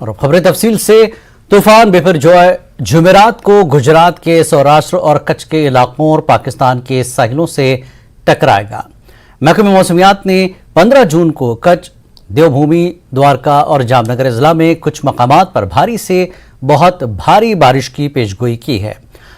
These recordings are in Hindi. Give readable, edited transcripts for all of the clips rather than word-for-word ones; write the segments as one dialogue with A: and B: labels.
A: और खबरें तफसील से। तूफान बिपरजॉय जुमेरात को गुजरात के सौराष्ट्र और कच्छ के इलाकों और पाकिस्तान के साहिलों से टकराएगा। महकमे मौसमियात ने 15 जून को कच्छ, देवभूमि, द्वारका और जामनगर जिला में कुछ मकामात पर भारी से बहुत भारी बारिश की पेशगोई की है।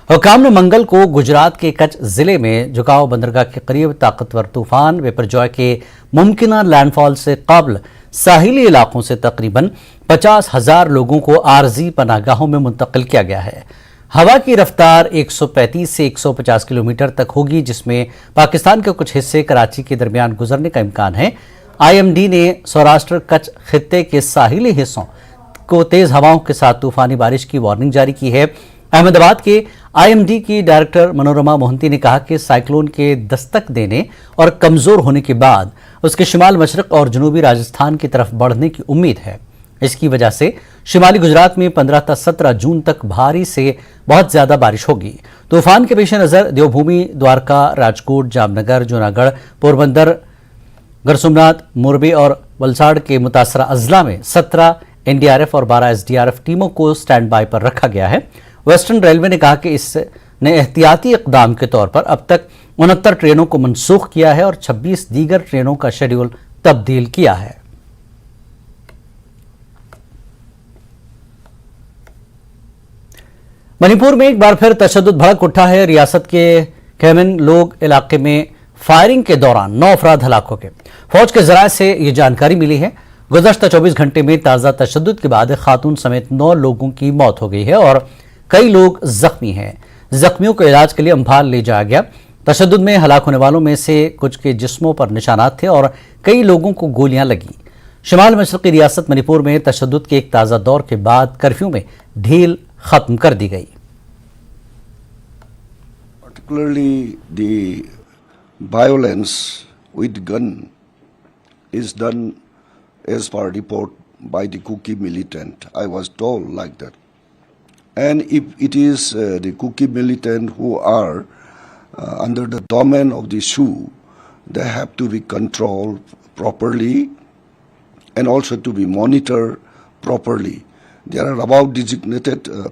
A: हुकाम ने मंगल को गुजरात के कच्छ जिले में जुकाव बंदरगाह के करीब ताकतवर तूफान बिपरजॉय के मुमकिन लैंडफॉल से कबल साहिली इलाकों से तकरीबन 50,000 लोगों को आरजी पनाहगाहों में मुंतकिल किया गया है। हवा की रफ्तार 135 से 150 किलोमीटर तक होगी, जिसमें पाकिस्तान के कुछ हिस्से कराची के दरमियान गुजरने का इम्कान है। IMD ने सौराष्ट्र कच्छ खित्ते के साहिली हिस्सों को तेज हवाओं के साथ तूफानी बारिश की वार्निंग जारी की है। अहमदाबाद के IMD की डायरेक्टर मनोरमा मोहंती ने कहा कि साइक्लोन के दस्तक देने और कमजोर होने के बाद उसके शिमाल मशरक और जनूबी राजस्थान की तरफ बढ़ने की उम्मीद है। इसकी वजह से शिमाली गुजरात में 15 से 17 जून तक भारी से बहुत ज्यादा बारिश होगी। तूफान के पेश नजर देवभूमि, द्वारका, राजकोट, जामनगर, जूनागढ़, पोरबंदर, गरसुमनाथ, मोरबी और वलसाड़ के मुतासरा अजला में 17 NDRF और 12 SDRF टीमों को स्टैंड बाय पर रखा गया है। वेस्टर्न रेलवे ने कहा कि इसने एहतियाती इकदाम के तौर पर अब तक 69 ट्रेनों को मनसूख किया है और 26 दीगर ट्रेनों का शेड्यूल तब्दील किया है। मणिपुर में एक बार फिर तशद्दुद भड़क उठा है। रियासत के खेमन लोग इलाके में फायरिंग के दौरान 9 अफराद हलाक हो गए। फौज के जराये से यह जानकारी मिली है। गुज़श्ता 24 घंटे में ताज़ा तशद्दुद के बाद खातून समेत 9 लोगों की मौत हो गई है और कई लोग जख्मी हैं। जख्मियों को इलाज के लिए अंफाल ले जाया गया। तशद्दुद में हलाक होने वालों में से कुछ के जिस्मों पर निशानात थे और कई लोगों को गोलियां लगी। शिमाल मशरक़ी रियासत मणिपुर में तशद्दुद के एक ताज़ा दौर के बाद कर्फ्यू में ढील खत्म कर दी गई।
B: Particularly the violence with gun is done as per report by the Kuki militant. I was told like that. And if it is the Kuki militant who are under the domain of the SHU, they have to be controlled properly and also to be monitored properly. There are about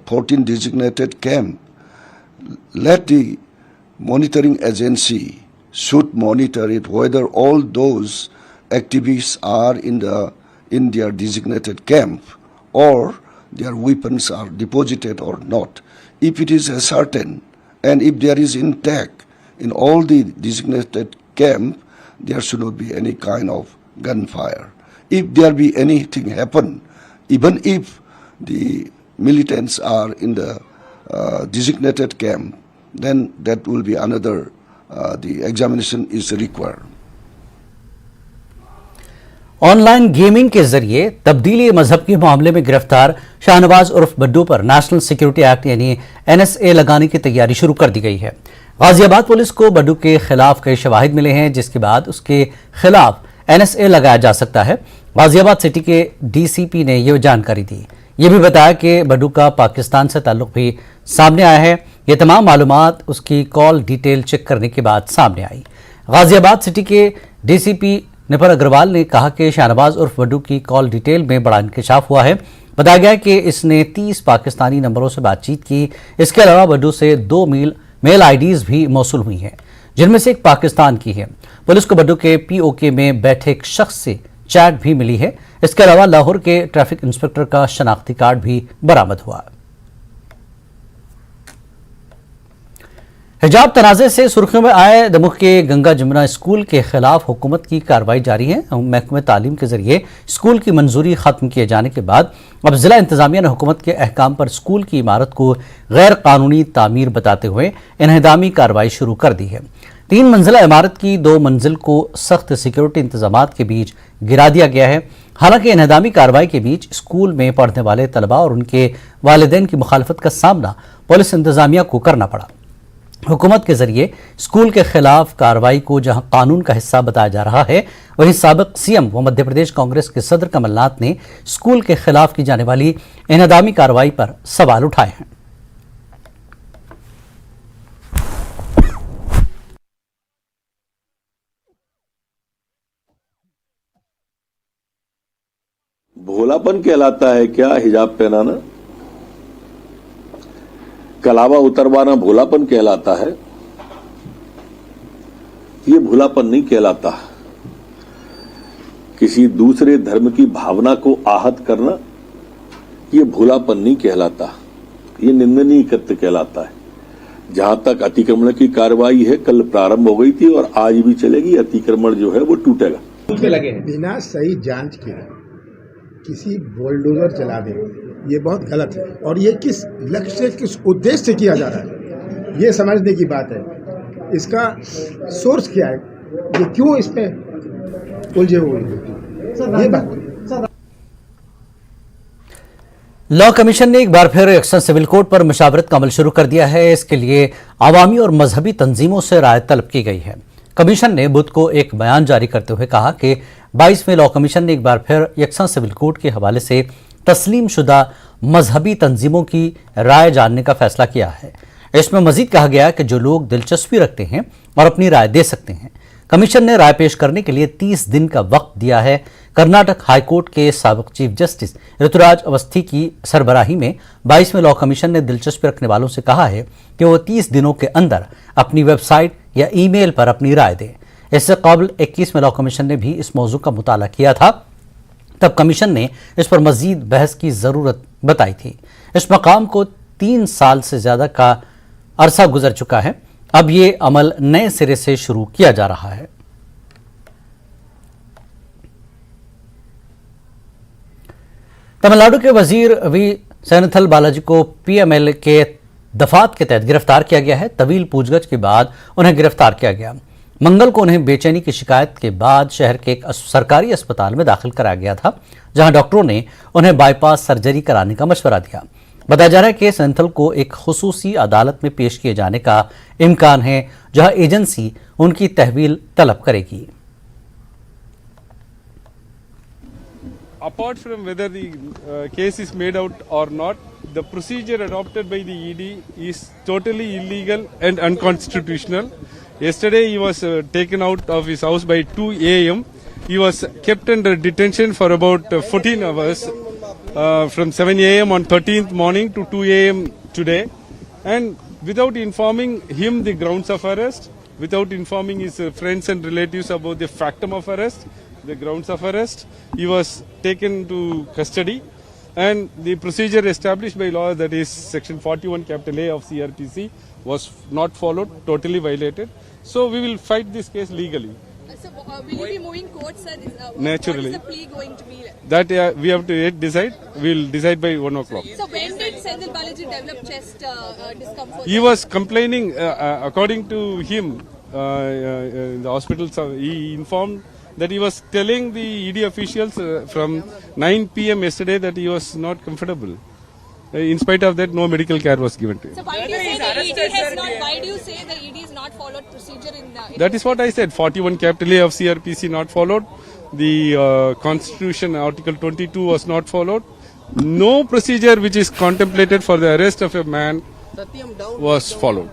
B: 14 designated camps. Let the monitoring agency should monitor it whether all those activists are in their designated camp or their weapons are deposited or not. If it is certain and if there is intact in all the designated camp, there should not be any kind of gunfire. If there be anything happen, even if the militants are in the designated camp, then that will be another, the examination is required.
A: Online gaming के जरिए तब्दीली मजहब के मामले में गिरफ्तार शाहनवाज उर्फ बड्डू पर नेशनल सिक्योरिटी एक्ट यानी NSA लगाने की तैयारी शुरू कर दी गई है। गाजियाबाद पुलिस को बड्डू के खिलाफ कई शवाहिद मिले हैं, जिसके बाद उसके खिलाफ NSA लगाया जा सकता है। गाजियाबाद सिटी के DCP ने यह जानकारी दी। यह भी बताया कि बड्डू का पाकिस्तान से ताल्लुक भी सामने आया है। ये तमाम मालूमात उसकी कॉल डिटेल चेक करने के बाद सामने आई। गाजियाबाद सिटी के DCP निपर अग्रवाल ने कहा कि शाहनवाज उर्फ बड्डू की कॉल डिटेल में बड़ा इंकशाफ हुआ है। बताया गया कि इसने 30 पाकिस्तानी नंबरों से बातचीत की। इसके अलावा बड्डू से 2 मेल IDs भी मौसूल हुई हैं, जिनमें से एक पाकिस्तान की है। पुलिस को बड्डू के POK में बैठे एक शख्स से चैट भी मिली है। इसके अलावा लाहौर के ट्रैफिक इंस्पेक्टर का शनाख्ती कार्ड भी बरामद हुआ। हिजाब तनाज़े से सुर्खियों में आए दमुख के गंगा जमुना स्कूल के खिलाफ हुकूमत की कार्रवाई जारी है। महकमे तालीम के जरिए स्कूल की मंजूरी खत्म किए जाने के बाद अब जिला इंतजामिया ने हुकूमत के अहकाम पर स्कूल की इमारत को गैर कानूनी तामीर बताते हुए इन्हदामी कार्रवाई शुरू कर दी है। 3 मंजिला इमारत की 2 मंजिल को सख्त सिक्योरिटी इंतजामात के बीच गिरा दिया गया है। हालांकि इन्हदामी कार्रवाई के बीच स्कूल में पढ़ने वाले तलबा और उनके वालिदैन की मुखालफत का सामना पुलिस इंतजामिया को करना पड़ा। हुकूमत के जरिए स्कूल के खिलाफ कार्रवाई को जहां कानून का हिस्सा बताया जा रहा है, वहीं साबिक CM व मध्य प्रदेश कांग्रेस के सदर कमलनाथ ने स्कूल के खिलाफ की जाने वाली इन्हदामी कार्रवाई पर सवाल उठाए हैं।
C: भोलापन कहलाता है क्या हिजाब पहनाना? कलावा उतरवाना भोलापन कहलाता है? ये भोलापन नहीं कहलाता। किसी दूसरे धर्म की भावना को आहत करना ये भोलापन नहीं कहलाता, ये निंदनीय कृत्य कहलाता है। जहां तक अतिक्रमण की कार्रवाई है, कल प्रारंभ हो गई थी और आज भी चलेगी। अतिक्रमण जो है वो टूटेगा।
D: बिना सही जांच के किसी बुलडोजर चला दे, ये बहुत गलत है। और ये किस लक्ष्य से, किस उद्देश्य से किया जा रहा है, ये समझने की बात है। इसका सोर्स क्या है, ये क्यों इस पे उलझे हुए हैं, ये बात।
A: लॉ कमीशन ने एक बार फिर एक्शन सिविल कोड पर मुशावरत का अमल शुरू कर दिया है। इसके लिए आवामी और मजहबी तंजीमों से राय तलब की गई है। कमीशन ने बुध को एक बयान जारी करते हुए कहा कि 22 में लॉ कमीशन ने एक बार फिर एक्शन सिविल कोड के हवाले से तस्लीम शुदा मजहबी तंजीमों की राय जानने का फैसला किया है। इसमें मजीद कहा गया कि जो लोग दिलचस्पी रखते हैं और अपनी राय दे सकते हैं। कमीशन ने राय पेश करने के लिए 30 दिन का वक्त दिया है। कर्नाटक हाईकोर्ट के साबिक चीफ जस्टिस ऋतुराज अवस्थी की सरबराही में 22 में लॉ कमीशन ने दिलचस्पी रखने वालों से कहा है कि वो 30 दिनों के अंदर अपनी वेबसाइट या ईमेल पर अपनी राय दें। इससे कबल 21 में लॉ कमीशन ने भी इस मौजू का मुताला किया था। तब कमीशन ने इस पर मजीद बहस की जरूरत बताई थी। इस मकाम को 3 साल से ज्यादा का अरसा गुजर चुका है। अब ये अमल नए सिरे से शुरू किया जा रहा है। तमिलनाडु के वजीर वी सेनेथल बालाजी को पीएमएल के दफात के तहत गिरफ्तार किया गया है। तवील पूछगछ के बाद उन्हें गिरफ्तार किया गया। मंगल को उन्हें बेचैनी की शिकायत के बाद शहर के एक सरकारी अस्पताल में दाखिल कराया गया था, जहां डॉक्टरों ने उन्हें बाईपास सर्जरी कराने का मशवरा दिया। बताया जा रहा है कि सेनेथल को एक खुसूसी अदालत में पेश किए जाने का इम्कान है, जहां एजेंसी उनकी तहवील तलब करेगी।
E: Apart from whether the case is made out or not, the procedure adopted by the ED is totally illegal and unconstitutional. Yesterday he was taken out of his house by 2 a.m. He was kept under detention for about 14 hours from 7 a.m. on 13th morning to 2 a.m. today, and without informing him the grounds of arrest, without informing his friends and relatives about the factum of arrest, the grounds of arrest, he was taken to custody, and the procedure established by law, that is section 41 capital A of CRPC, was not followed, totally violated. So we will fight this case legally.
F: So will you be moving court, sir?
E: Naturally.
F: What is the plea going to be?
E: That we have to yet decide. We will decide by 1 o'clock.
F: So when did Senthil Balaji develop chest discomfort?
E: He was complaining, according to him, in the hospital, he informed that he was telling the ED officials from 9 p.m. yesterday that he was not comfortable. In spite of that, no medical care was given to him.
F: So why do you say the ED has not? Why do you say the ED has not followed procedure in the?
E: That is what I said. 41 capital A of CRPC not followed. The Constitution Article 22 was not followed. No procedure which is contemplated for the arrest of a man was followed.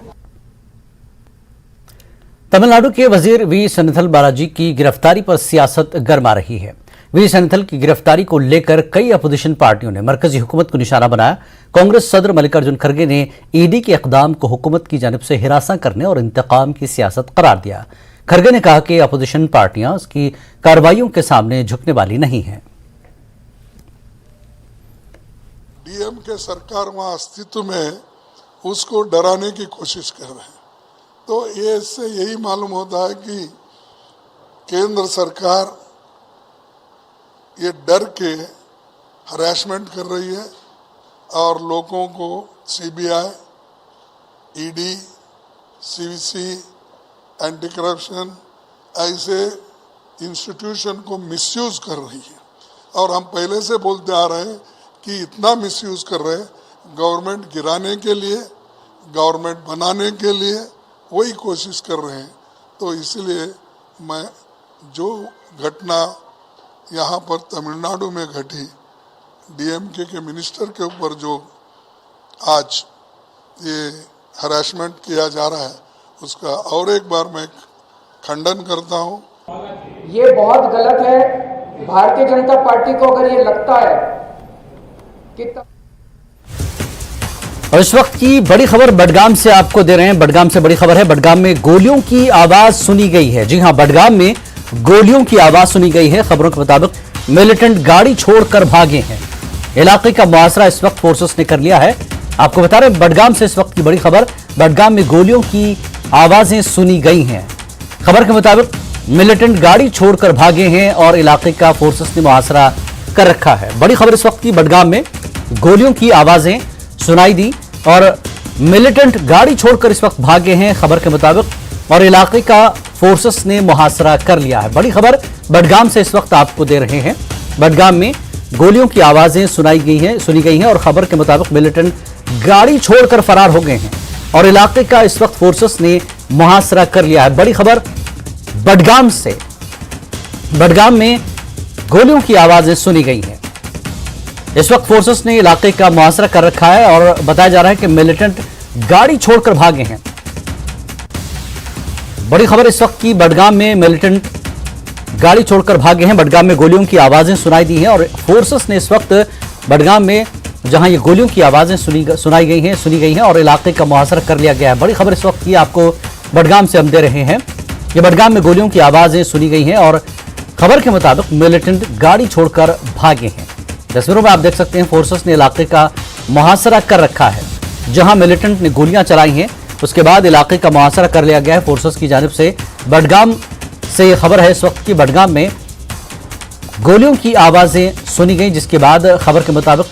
A: Tamil Nadu के वजीर वी सेनेथल बालाजी की गिरफ्तारी पर सियासत गर्मा रही है। वी सेनेथल की गिरफ्तारी को लेकर कई अपोजिशन पार्टियों ने मरकजी हुकूमत को निशाना बनाया। कांग्रेस सदर मल्लिकार्जुन खड़गे ने ईडी के इकदाम को हुकूमत की जानिब से हिरासा करने और इंतकाम की सियासत करार दिया। खड़गे ने कहा कि अपोजिशन पार्टियां उसकी कार्रवाइयों के सामने झुकने वाली नहीं हैं।
G: डीएमके सरकार वहां अस्तित्व में उसको डराने की कोशिश कर रहे हैं। तो ये इससे यही मालूम होता है कि केंद्र सरकार ये डर के हरासमेंट कर रही है और लोगों को CBI, ED, CVC, anti corruption ऐसे इंस्टीट्यूशन को मिसयूज कर रही है। और हम पहले से बोलते आ रहे हैं कि इतना मिसयूज कर रहे हैं, गवर्नमेंट गिराने के लिए, गवर्नमेंट बनाने के लिए वही कोशिश कर रहे हैं। तो इसलिए मैं जो घटना यहाँ पर तमिलनाडु में घटी, डीएमके के मिनिस्टर के ऊपर जो आज ये हरासमेंट किया जा रहा है, उसका और एक बार मैं खंडन करता हूँ।
H: ये बहुत गलत है भारतीय जनता पार्टी को अगर ये लगता है कि
A: और इस वक्त की बड़ी खबर बडगाम से आपको दे रहे हैं। बडगाम से बड़ी खबर है, बडगाम में गोलियों की आवाज सुनी गई है। जी हां, बडगाम में गोलियों की आवाज सुनी गई है। खबरों के मुताबिक मिलिटेंट गाड़ी छोड़कर भागे हैं। इलाके का मुआसरा इस वक्त फोर्सेस ने कर लिया है। आपको बता रहे हैं बडगाम से इस वक्त की बड़ी खबर, बडगाम में गोलियों की आवाजें सुनी गई हैं। खबर के मुताबिक मिलिटेंट गाड़ी छोड़कर भागे हैं और इलाके का फोर्सेस ने मुआसरा कर रखा है। बड़ी खबर इस वक्त की, बडगाम में गोलियों की आवाजें सुनाई दी और मिलिटेंट गाड़ी छोड़कर इस वक्त भागे हैं खबर के मुताबिक, और इलाके का फोर्सेस ने मुहासरा कर लिया है। बड़ी खबर बडगाम से इस वक्त आपको दे रहे हैं। बडगाम में गोलियों की आवाजें सुनी गई हैं और खबर के मुताबिक मिलिटेंट गाड़ी छोड़कर फरार हो गए हैं और इलाके का इस वक्त फोर्सेस ने मुहासरा कर लिया है। बड़ी खबर बडगाम से, बडगाम में गोलियों की आवाजें सुनी गई हैं। इस वक्त फोर्सेस ने इलाके का मुहासरा कर रखा है और बताया जा रहा है कि मिलिटेंट गाड़ी छोड़कर भागे हैं। बड़ी खबर इस वक्त की, बडगाम में मिलिटेंट गाड़ी छोड़कर भागे हैं। बडगाम में गोलियों की आवाजें सुनाई दी हैं और फोर्सेस ने इस वक्त बडगाम में जहां ये गोलियों की आवाजें सुनी गई हैं और इलाके का मुहासरा कर लिया गया है। बड़ी खबर इस वक्त की आपको बडगाम से हम दे रहे हैं। ये बडगाम में गोलियों की आवाजें सुनी गई हैं और खबर के मुताबिक मिलिटेंट गाड़ी छोड़कर भागे हैं। तस्वीरों में आप देख सकते हैं फोर्सेस ने इलाके का मुहासरा कर रखा है। जहां मिलिटेंट ने गोलियां चलाई हैं उसके बाद इलाके का मुहासरा कर लिया गया है फोर्सेस की जानिब से। बडगाम से खबर है इस वक्त की, बडगाम में गोलियों की आवाजें सुनी गई जिसके बाद खबर के मुताबिक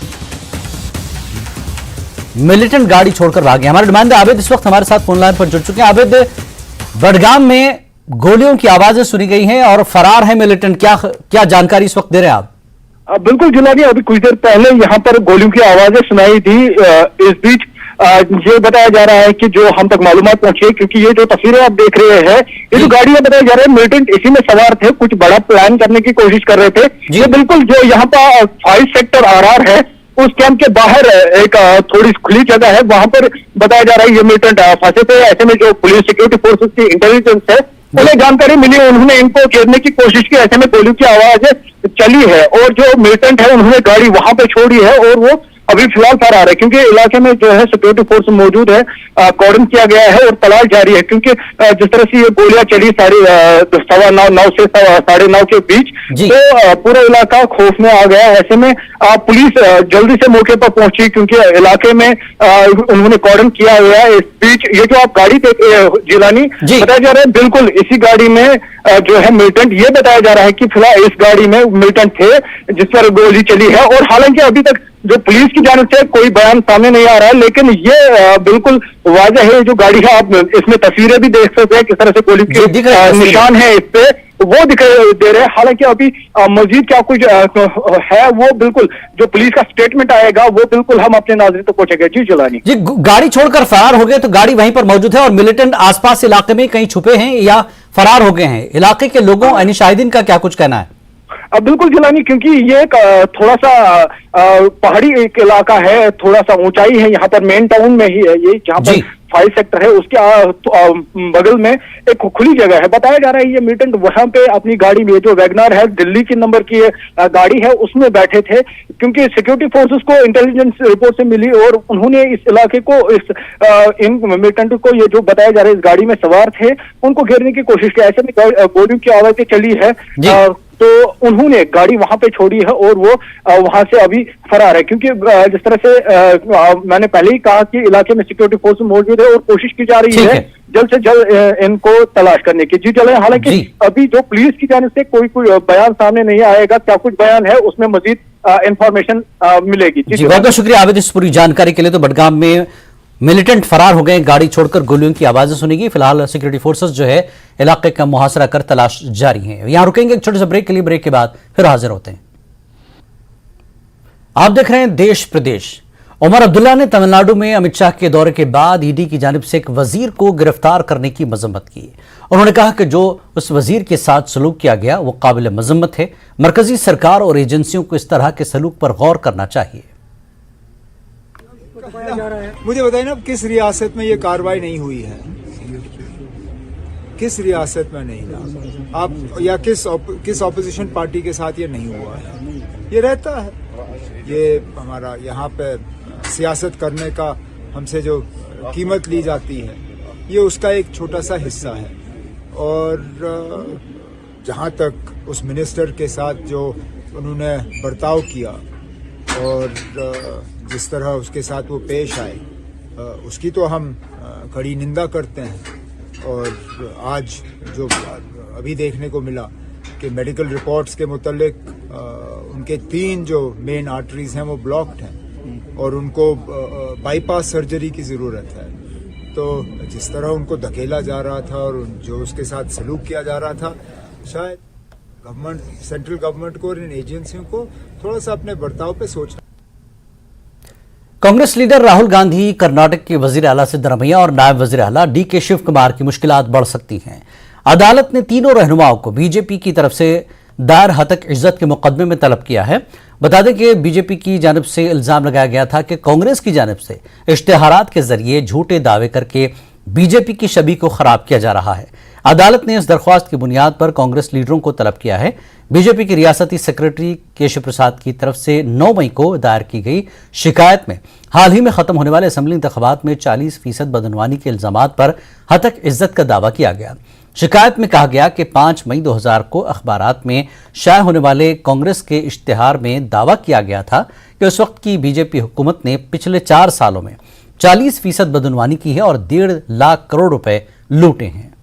A: मिलिटेंट गाड़ी छोड़कर भागे। हमारे नुमाइंदा आबिद इस वक्त हमारे साथ फोन लाइन पर जुड़ चुके हैं। आबिद, बडगाम में गोलियों की आवाजें सुनी गई हैं और फरार है मिलिटेंट, क्या जानकारी इस वक्त दे रहे हैं आप?
I: बिल्कुल जिलानी, अभी कुछ देर पहले यहाँ पर गोलियों की आवाजें सुनाई थी। इस बीच ये बताया जा रहा है कि जो हम तक मालूमात पहुंची है, क्योंकि ये जो तस्वीरें आप देख रहे हैं, ये जो गाड़ियां बताया जा रहा है मिलिटेंट इसी में सवार थे, कुछ बड़ा प्लान करने की कोशिश कर रहे थे। ये बिल्कुल जो यहाँ पर 5 सेक्टर RR है उस कैंप के बाहर एक थोड़ी खुली जगह है, वहां पर बताया जा रहा है ये मिलिटेंट फंसे थे। ऐसे में जो पुलिस सिक्योरिटी फोर्सेस की इंटेलिजेंस है उन्हें जानकारी मिली, उन्होंने इनको घेरने की कोशिश की। ऐसे में गोलियों की आवाज चली है और जो मिलिटेंट है उन्होंने गाड़ी वहां पे छोड़ी है और वो अभी फिलहाल फरार है, क्योंकि इलाके में जो है सिक्योरिटी फोर्स मौजूद है, कॉर्डन किया गया है और तलाश जारी है। क्योंकि जिस तरह से ये गोलियां चली 9:15 से 9:30 के बीच, तो पूरा इलाका खौफ में आ गया। ऐसे में पुलिस जल्दी से मौके पर पहुंची क्योंकि इलाके में उन्होंने कॉर्डन किया हुआ है। इस बीच ये जो आप गाड़ी देख रहे हो जिलानी, बताया जा रहा है बिल्कुल इसी गाड़ी में जो है मिलिटेंट, ये बताया जा रहा है कि फिलहाल इस गाड़ी में मिलिटेंट थे जिस पर गोली चली है। और हालांकि अभी तक जो पुलिस की जानिब से कोई बयान सामने नहीं आ रहा है, लेकिन ये बिल्कुल वाजह है जो गाड़ी है, आप इसमें तस्वीरें भी देख सकते हैं किस तरह से गोली के निशान है इस पे, वो दिखाई दे रहे हैं। हालांकि अभी मजीद क्या कुछ है वो बिल्कुल जो पुलिस का स्टेटमेंट आएगा वो बिल्कुल हम अपने नाज़रीन तक पहुंचेंगे। जी जिलानी
A: जी, गाड़ी छोड़कर फरार हो गए तो गाड़ी वहीं पर मौजूद है और मिलिटेंट आसपास इलाके में कहीं छुपे हैं या फरार हो गए हैं? इलाके के लोगों यानी शाहिदीन का क्या कुछ कहना है?
I: बिल्कुल जिलानी, क्योंकि ये एक थोड़ा सा पहाड़ी एक इलाका है, थोड़ा सा ऊंचाई है, यहाँ पर मेन टाउन में ही है ये, जहाँ पर 5 सेक्टर है, उसके बगल में एक खुली जगह है। बताया जा रहा है ये मिलिटेंट वहां पे अपनी गाड़ी में, जो वैगनार है दिल्ली की नंबर की गाड़ी है, उसमें बैठे थे, क्योंकि सिक्योरिटी फोर्सेस को इंटेलिजेंस रिपोर्ट से मिली और उन्होंने इस इलाके को इन मिलिटेंट को, ये जो बताया जा रहा है इस गाड़ी में सवार थे, उनको घेरने की कोशिश की। ऐसे में गोलियों की आवाजें चली है तो उन्होंने गाड़ी वहां पे छोड़ी है और वो वहां से अभी फरार है। क्योंकि जिस तरह से मैंने पहले ही कहा कि इलाके में सिक्योरिटी फोर्स मौजूद है और कोशिश की जा रही है जल्द से जल्द इनको तलाश करने की। जी चले, हालांकि अभी जो पुलिस की जानिब से कोई बयान सामने नहीं आएगा, क्या कुछ बयान है उसमें मजीद इंफॉर्मेशन मिलेगी। जी
A: बहुत बहुत शुक्रिया आबिद इस पूरी जानकारी के लिए। तो बडगाम में मिलिटेंट फरार हो गए, गाड़ी छोड़कर गोलियों की आवाजें सुनेगी। फिलहाल सिक्योरिटी फोर्सेस जो है इलाके का मुहासरा कर तलाश जारी है। यहां रुकेंगे एक छोटे से ब्रेक के लिए, ब्रेक के बाद फिर हाजिर होते हैं। आप देख रहे हैं देश प्रदेश। उमर अब्दुल्ला ने तमिलनाडु में अमित शाह के दौरे के बाद ईडी की जानिब से एक वजीर को गिरफ्तार करने की मजम्मत की। उन्होंने कहा कि जो उस वजीर के साथ सलूक किया गया वो काबिल मजम्मत है। मरकजी सरकार और एजेंसियों को इस तरह के सलूक पर गौर करना चाहिए।
J: मुझे बताइए ना किस रियासत में ये कार्रवाई नहीं हुई है? किस रियासत में नहीं रहा, आप या किस ऑपोजिशन पार्टी के साथ ये नहीं हुआ है, ये रहता है। ये हमारा यहाँ पे सियासत करने का हमसे जो कीमत ली जाती है, ये उसका एक छोटा सा हिस्सा है। और जहाँ तक उस मिनिस्टर के साथ जो उन्होंने बर्ताव किया और जिस तरह उसके साथ वो पेश आए, उसकी तो हम कड़ी निंदा करते हैं। और आज जो अभी देखने को मिला कि मेडिकल रिपोर्ट्स के मुतालिक उनके 3 जो मेन आर्टरीज हैं वो ब्लॉक्ड हैं और उनको बाईपास सर्जरी की ज़रूरत है। तो जिस तरह उनको धकेला जा रहा था और जो उसके साथ सलूक किया जा रहा था, शायद गवर्नमेंट, सेंट्रल गवर्नमेंट को और इन एजेंसियों को थोड़ा सा अपने बर्ताव पे सोचना।
A: कांग्रेस लीडर राहुल गांधी कर्नाटक के वजीर आला सिद्धरमैया और नायब वजीर आला डीके शिव कुमार की मुश्किलात बढ़ सकती हैं। अदालत ने तीनों रहनुमाओं को बीजेपी की तरफ से दायर हतक इज्जत के मुकदमे में तलब किया है। बता दें कि बीजेपी की जानिब से इल्जाम लगाया गया था कि कांग्रेस की जानिब से इश्तेहारात के जरिए झूठे दावे करके बीजेपी की छवि को खराब किया जा रहा है। अदालत ने इस दरख्वास्त की बुनियाद पर कांग्रेस लीडरों को तलब किया है। बीजेपी के रियासती सेक्रेटरी केशव प्रसाद की तरफ से 9 मई को दायर की गई शिकायत में हाल ही में खत्म होने वाले असेंबली इंतखाबात में 40% बदनवानी के इल्जामात पर हतक इज्जत का दावा किया गया। शिकायत में कहा गया कि 5 मई 2000 को अखबारात में शाया होने वाले कांग्रेस के इश्तिहार में दावा किया गया था कि उस वक्त की बीजेपी हुकूमत ने पिछले 4 सालों में 40% बदनवानी की है और 1.5 लाख करोड़ रुपए लूटे हैं।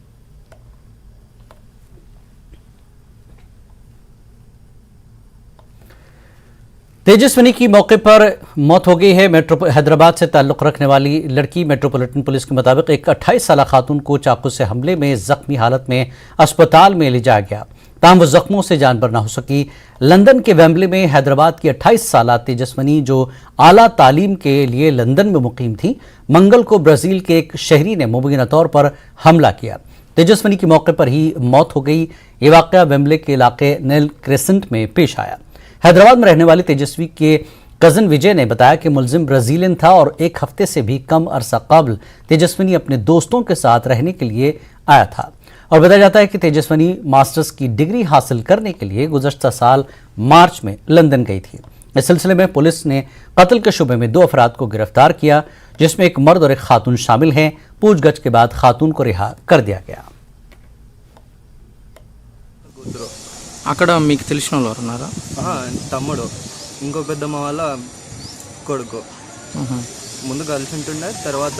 A: तेजस्विनी की मौके पर मौत हो गई है। हैदराबाद से ताल्लुक रखने वाली लड़की मेट्रोपॉलिटन पुलिस के मुताबिक एक 28 साला खातून को चाकू से हमले में जख्मी हालत में अस्पताल में ले जाया गया, ताहम वो जख्मों से जान बर ना हो सकी। लंदन के वेम्बले में हैदराबाद की 28 साला तेजस्विनी, जो आला तालीम के लिए लंदन में मुकीम थी, मंगल को ब्राजील के एक शहरी ने मुबीना तौर पर हमला किया। तेजस्विनी की मौके पर ही मौत हो गई। ये वाक़या वेम्बले के इलाके नेल क्रेसेंट में पेश आया। हैदराबाद में रहने वाली तेजस्वी के कजन विजय ने बताया कि मुलजिम ब्राजीलियन था और 1 हफ्ते से भी कम अरसा कबल तेजस्विनी अपने दोस्तों के साथ रहने के लिए आया था। और बताया जाता है कि तेजस्विनी मास्टर्स की डिग्री हासिल करने के लिए गुज़श्ता साल मार्च में लंदन गई थी। इस सिलसिले में पुलिस ने कत्ल के शुबे में 2 अफराद को गिरफ्तार किया, जिसमें एक मर्द और एक खातून शामिल हैं। पूछगछ के बाद खातून को रिहा कर दिया गया।
K: అక్కడ మీకు తెలిసిన వాళ్ళు ఉన్నారా?
L: తమ్ముడు, ఇంకో పెద్దమ్మ వాళ్ళ కొడుకు. ముందు కలిసి ఉంటుండే, తర్వాత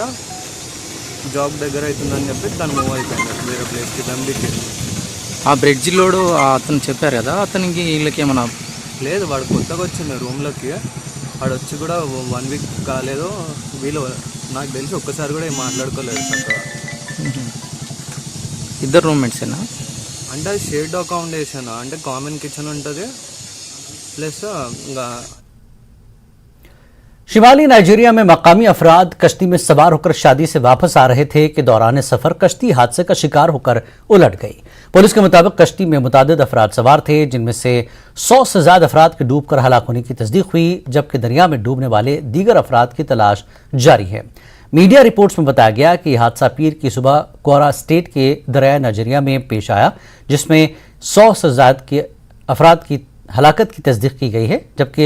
L: జాబ్ దగ్గర అవుతుందని చెప్పి తను మూవ్ అయిపోయింది వేరే ప్లేస్కి, దండికి.
K: ఆ బ్రిడ్జిలోడు అతను చెప్పారు కదా, అతనికి వీళ్ళకి ఏమన్నా
L: లేదు, వాడు కొత్తగా వచ్చిండు రూమ్లోకి. వాడు వచ్చి కూడా 1 వీక్ కాలేదు. వీళ్ళు నాకు తెలిసి ఒక్కసారి కూడా ఏం మాట్లాడుకోలేదు చక్కగా.
K: ఇద్దరు రూమ్మేట్సేనా?
L: అంటే అది షేర్డ్ అకామిడేషన్, అంటే కామన్ కిచెన్ ఉంటుంది ప్లస్ ఇంకా।
A: शिमाली नाइजीरिया में मकामी अफराद कश्ती में सवार होकर शादी से वापस आ रहे थे कि दौरान सफर कश्ती हादसे का शिकार होकर उलट गई। पुलिस के मुताबिक कश्ती में मुतादिद अफराद सवार थे, जिनमें से 100 से ज्यादा अफराद के डूबकर हलाक होने की तस्दीक हुई, जबकि दरिया में डूबने वाले दीगर अफराद की तलाश जारी है। मीडिया रिपोर्ट्स में बताया गया कि हादसा पीर की सुबह क्वारा स्टेट के दरिया नाइजीरिया में पेश आया, जिसमें 100 से ज्यादा के अफराद की हलाकत की तस्दीक की गई है, जबकि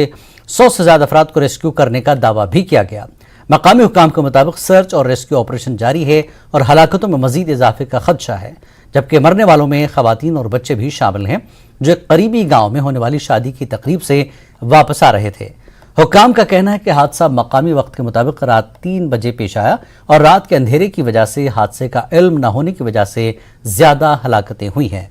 A: 100 से ज्यादा अफराद को रेस्क्यू करने का दावा भी किया गया। मकामी हुकाम के मुताबिक सर्च और रेस्क्यू ऑपरेशन जारी है और हलाकतों में मजीद इजाफे का खदशा है, जबकि मरने वालों में खवातीन और बच्चे भी शामिल हैं, जो एक करीबी गांव में होने वाली शादी की तकरीब से वापस आ रहे थे। हुकाम का कहना है कि हादसा मकामी वक्त के मुताबिक रात 3 बजे पेश आया और रात के अंधेरे की वजह से हादसे का इल्म न होने की वजह से ज्यादा हलाकतें हुई हैं।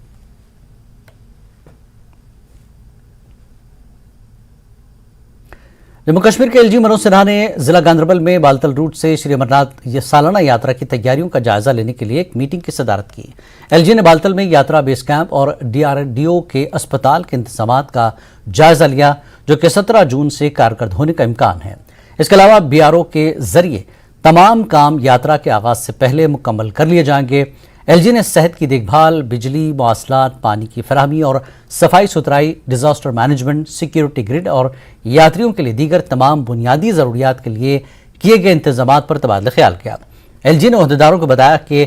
A: जम्मू कश्मीर के एलजी मनोज सिन्हा ने जिला गांधरबल में बालतल रूट से श्री अमरनाथ सालाना यात्रा की तैयारियों का जायजा लेने के लिए एक मीटिंग की सदारत की। एलजी ने बालतल में यात्रा बेस कैंप और डीआरडीओ के अस्पताल के इंतजामात का जायजा लिया, जो कि 17 जून से कारगर होने का इम्कान है। इसके अलावा बीआरओ के जरिए तमाम काम यात्रा के आगाज से पहले मुकम्मल कर लिए जाएंगे। एलजी ने सेहत की देखभाल, बिजली, मवासलात, पानी की फराहमी और सफाई सुथराई, डिजास्टर मैनेजमेंट, सिक्योरिटी ग्रिड और यात्रियों के लिए दीगर तमाम बुनियादी ज़रूरियात के लिए किए गए इंतजामात पर तबादला ख्याल किया। एलजी ने ओहदेदारों को बताया कि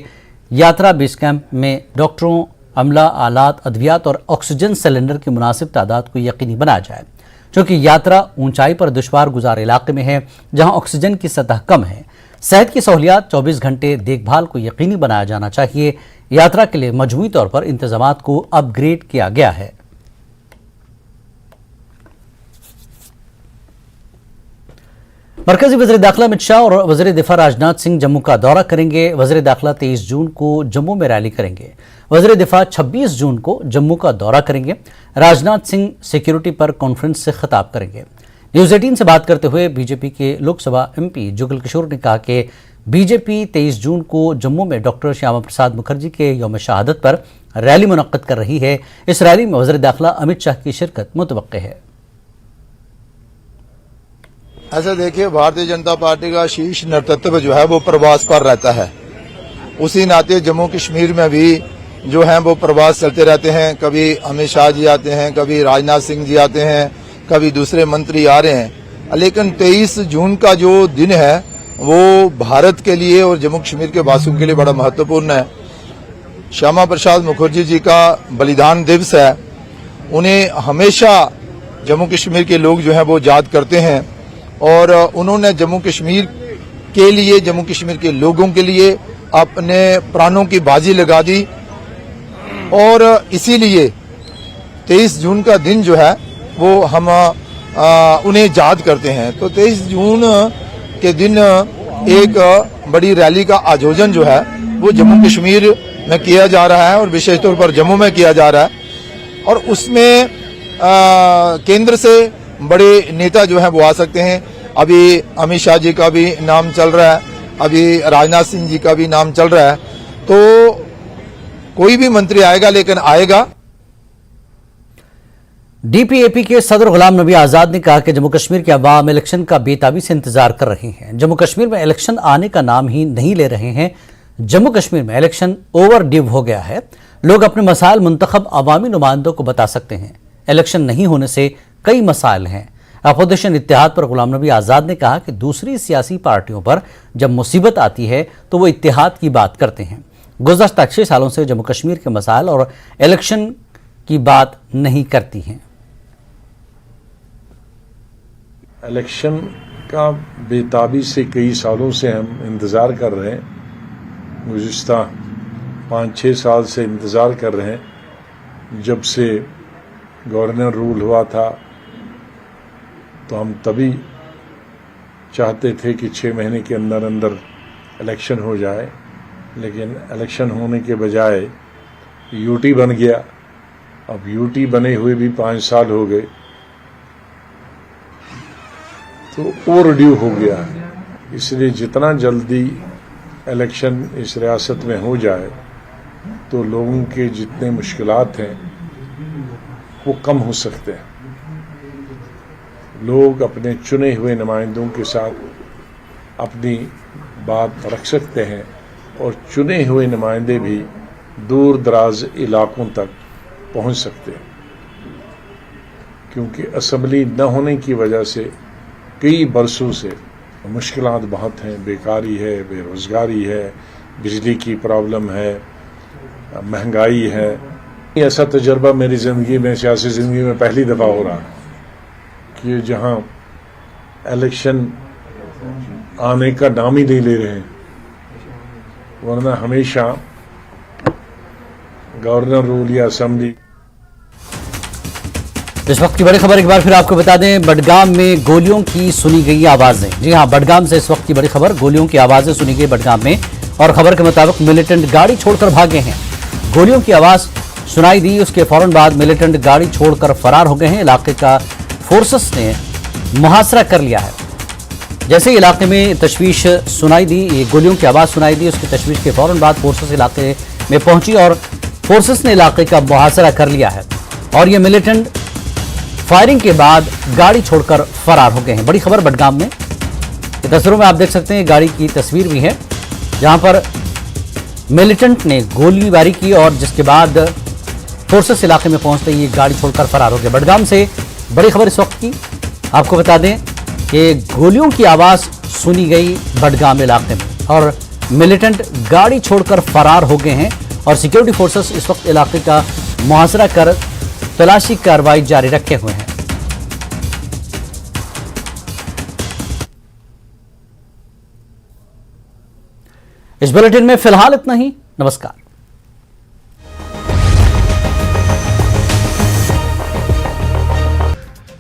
A: यात्रा बेस कैंप में डॉक्टरों, अमला, आलात, अद्वियात और ऑक्सीजन सिलेंडर की मुनासिब तादाद को यकीनी बनाया जाए। चूँकि यात्रा ऊंचाई पर दुश्वार गुजार इलाके में है जहां ऑक्सीजन की सतह कम है। सेहत की सहूलियात 24 घंटे देखभाल को यकीनी बनाया जाना चाहिए। यात्रा के लिए मजमूई तौर पर इंतजामात को अपग्रेड किया गया है। मरकजी वज़ीर दाखिला अमित शाह और वज़ीर दिफा राजनाथ सिंह जम्मू का दौरा करेंगे। वज़ीर दाखिला 23 जून को जम्मू में रैली करेंगे। वज़ीर दिफा 26 जून को जम्मू का दौरा करेंगे। राजनाथ सिंह सिक्योरिटी पर कॉन्फ्रेंस से खिताब करेंगे। न्यूज़ 18 से बात करते हुए बीजेपी के लोकसभा MP जुगल किशोर ने कहा कि बीजेपी 23 जून को जम्मू में डॉक्टर श्यामा प्रसाद मुखर्जी के यौम शहादत पर रैली मुनक्कद कर रही है। इस रैली में वज़ीर दाखिला अमित शाह की शिरकत मुतवक्के है।
M: ऐसा देखिए, भारतीय जनता पार्टी का शीर्ष नेतृत्व जो है वो प्रवास पर रहता है। उसी नाते जम्मू कश्मीर में भी जो है वो प्रवास चलते रहते हैं। कभी अमित शाह जी आते हैं, कभी राजनाथ सिंह जी आते हैं, कभी दूसरे मंत्री आ रहे हैं। लेकिन 23 जून का जो दिन है वो भारत के लिए और जम्मू कश्मीर के वासियों के लिए बड़ा महत्वपूर्ण है। श्यामा प्रसाद मुखर्जी जी का बलिदान दिवस है। उन्हें हमेशा जम्मू कश्मीर के लोग जो है वो याद करते हैं और उन्होंने जम्मू कश्मीर के लिए, जम्मू कश्मीर के लोगों के लिए अपने प्राणों की बाजी लगा दी और इसीलिए 23 जून का दिन जो है वो हम उन्हें याद करते हैं। तो 23 जून के दिन एक बड़ी रैली का आयोजन जो है वो जम्मू कश्मीर में किया जा रहा है और विशेष तौर पर जम्मू में किया जा रहा है और उसमें केंद्र से बड़े नेता जो है वो आ सकते हैं। अभी अमित शाह जी का भी नाम चल रहा है, अभी राजनाथ सिंह जी का भी नाम चल रहा है। तो कोई भी मंत्री आएगा, लेकिन आएगा।
A: DPAP के सदर गुलाम नबी आजाद ने कहा कि जम्मू कश्मीर के अवाम इलेक्शन का बेताबी से इंतजार कर रहे हैं। जम्मू कश्मीर में इलेक्शन आने का नाम ही नहीं ले रहे हैं। जम्मू कश्मीर में इलेक्शन ओवरड्यू हो गया है। लोग अपने मसाइल मुंतखब अवामी नुमाइंदों को बता सकते हैं। इलेक्शन नहीं होने से कई मसाइल हैं। अपोजिशन इत्तेहाद पर गुलाम नबी आजाद ने कहा कि दूसरी सियासी पार्टियों पर जब मुसीबत आती है तो वो इत्तेहाद की बात करते हैं। गुज़श्ता 6 सालों से जम्मू कश्मीर के मसाइल और इलेक्शन की बात नहीं करती हैं।
N: इलेक्शन का बेताबी से कई सालों से हम इंतज़ार कर रहे हैं। गुज़श्ता 5-6 साल से इंतज़ार कर रहे हैं। जब से गवर्नर रूल हुआ था तो हम तभी चाहते थे कि 6 महीने के अंदर अंदर इलेक्शन हो जाए, लेकिन इलेक्शन होने के बजाय यूटी बन गया। अब यूटी बने हुए भी 5 साल हो गए, तो ओवरड्यू हो गया है। इसलिए जितना जल्दी इलेक्शन इस रियासत में हो जाए तो लोगों के जितने मुश्किलात हैं वो कम हो सकते हैं। लोग अपने चुने हुए नुमाइंदों के साथ अपनी बात रख सकते हैं और चुने हुए नुमाइंदे भी दूर दराज इलाकों तक पहुंच सकते हैं, क्योंकि असम्बली न होने की वजह से कई बरसों से मुश्किलात बहुत हैं। बेकारी है, बेरोजगारी है, बिजली की प्रॉब्लम है, महंगाई है। ऐसा तजर्बा मेरी ज़िंदगी में, सियासी ज़िंदगी में पहली दफ़ा हो रहा है कि जहां इलेक्शन आने का नाम ही नहीं ले रहे हैं, वरना हमेशा गवर्नर रूल या असेंबली।
A: इस वक्त की बड़ी खबर एक बार फिर आपको बता दें, बडगाम में गोलियों की सुनी गई आवाजें। जी हां, बडगाम से इस वक्त की बड़ी खबर, गोलियों की आवाजें सुनी गई बडगाम में और खबर के मुताबिक मिलिटेंट गाड़ी छोड़कर भागे हैं। गोलियों की आवाज सुनाई दी, उसके फौरन बाद मिलिटेंट गाड़ी छोड़कर फरार हो गए हैं। इलाके का फोर्सेस ने मुहासरा कर लिया है। जैसे इलाके में तशवीश सुनाई दी, ये गोलियों की आवाज सुनाई दी, उसकी तशवीश के फौरन बाद फोर्सेस इलाके में पहुंची और फोर्सेस ने इलाके का मुहासरा कर लिया है और ये मिलिटेंट फायरिंग के बाद गाड़ी छोड़कर फरार हो गए हैं। बड़ी खबर बडगाम में, तस्वीरों में आप देख सकते हैं, गाड़ी की तस्वीर भी है जहां पर मिलिटेंट ने गोलीबारी की और जिसके बाद फोर्सेस इलाके में पहुंचते ही गाड़ी छोड़कर फरार हो गए। बडगाम से बड़ी खबर इस वक्त की आपको बता दें कि गोलियों की आवाज सुनी गई बडगाम इलाके में और मिलिटेंट गाड़ी छोड़कर फरार हो गए हैं और सिक्योरिटी फोर्सेस इस वक्त इलाके का मुहासरा कर तलाशी कार्रवाई जारी रखे हुए हैं। इस बुलेटिन में फिलहाल इतना ही। नमस्कार।